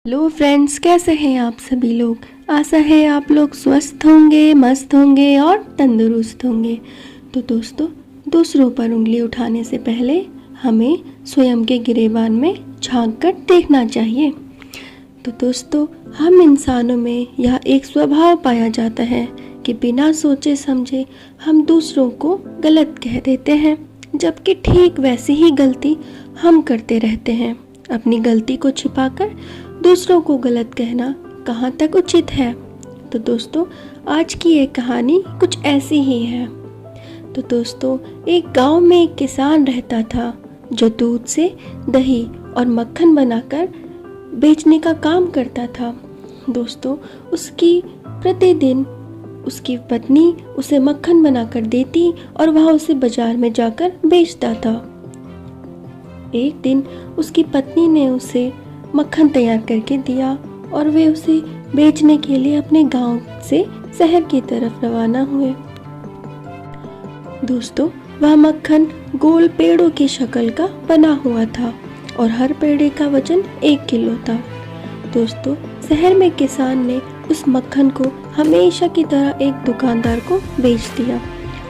Hello friends, कैसे हैं आप सभी लोग। आशा है आप लोग स्वस्थ होंगे, मस्त होंगे और तंदुरुस्त होंगे। तो दोस्तों, दूसरों पर उंगली उठाने से पहले हमें स्वयं के गिरेबान में झांक कर देखना चाहिए। तो दोस्तों, हम इंसानों में यह एक स्वभाव पाया जाता है कि बिना सोचे समझे हम दूसरों को गलत कह देते हैं, जबकि ठीक वैसी ही गलती हम करते रहते हैं। अपनी गलती को छिपाकर दूसरों को गलत कहना कहाँ तक उचित है। तो दोस्तों, आज की एक कहानी कुछ ऐसी ही है। तो दोस्तों, एक गांव में एक किसान रहता था जो दूध से दही और मक्खन बनाकर बेचने का काम करता था। दोस्तों, उसकी प्रतिदिन उसकी पत्नी उसे मक्खन बनाकर देती और वह उसे बाजार में जाकर बेचता था। एक दिन उसकी पत्नी ने उसे मक्खन तैयार करके दिया और वे उसे बेचने के लिए अपने गांव से शहर की तरफ रवाना हुए। दोस्तों, वह मक्खन गोल पेड़ों की शक्ल का बना हुआ था और हर पेड़े का वजन 1 किलो था। दोस्तों, शहर में किसान ने उस मक्खन को हमेशा की तरह एक दुकानदार को बेच दिया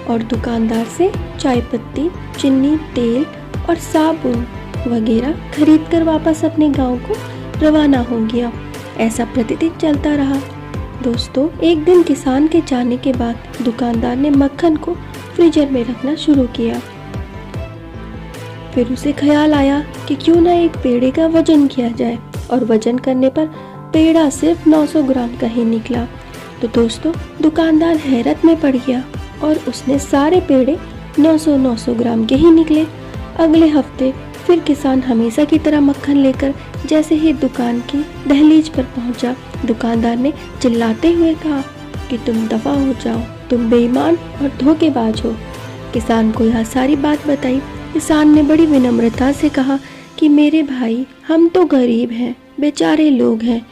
और दुकानदार से चाय पत्ती, चीनी, तेल और साबुन वगैरह खरीदकर वापस अपने गांव को रवाना हो गया। ऐसा प्रतिदिन चलता रहा। दोस्तों, एक दिन किसान के जाने के बाद दुकानदार ने मक्खन को फ्रीजर में रखना शुरू किया। फिर उसे ख्याल आया कि क्यों ना एक पेड़े का वजन किया जाए, और वजन करने पर पेड़ा सिर्फ 900 ग्राम का ही निकला। तो दोस्तों, दुकानदार हैरत में पड़ गया और उसने सारे पेड़े 900 ग्राम के ही निकले। अगले हफ्ते फिर किसान हमेशा की तरह मक्खन लेकर जैसे ही दुकान की दहलीज पर पहुंचा, दुकानदार ने चिल्लाते हुए कहा कि तुम दफा हो जाओ, तुम बेईमान और धोखेबाज हो। किसान को यह सारी बात बताई। किसान ने बड़ी विनम्रता से कहा कि मेरे भाई, हम तो गरीब हैं, बेचारे लोग हैं,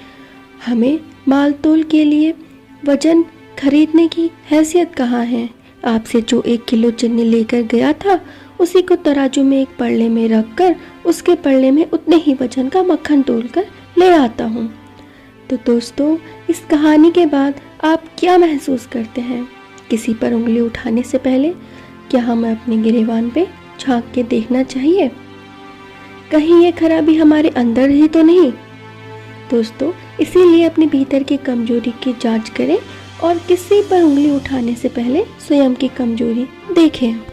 हमें माल तोल के लिए वजन खरीदने की हैसियत कहाँ है। आपसे जो 1 किलो चीनी लेकर गया था, उसी को तराजू में एक पल्ले में रखकर उसके पल्ले में उतने ही वजन का मक्खन तोलकर ले आता हूँ। तो दोस्तों, इस कहानी के बाद आप क्या महसूस करते हैं? किसी पर उंगली उठाने से पहले क्या हमें अपने गिरेबान पे झांक के देखना चाहिए? कहीं ये खराबी हमारे अंदर ही तो नहीं? दोस्तों, इसीलिए अपने भीतर की कमजोरी की जांच करें और किसी पर उंगली उठाने से पहले स्वयं की कमजोरी देखें।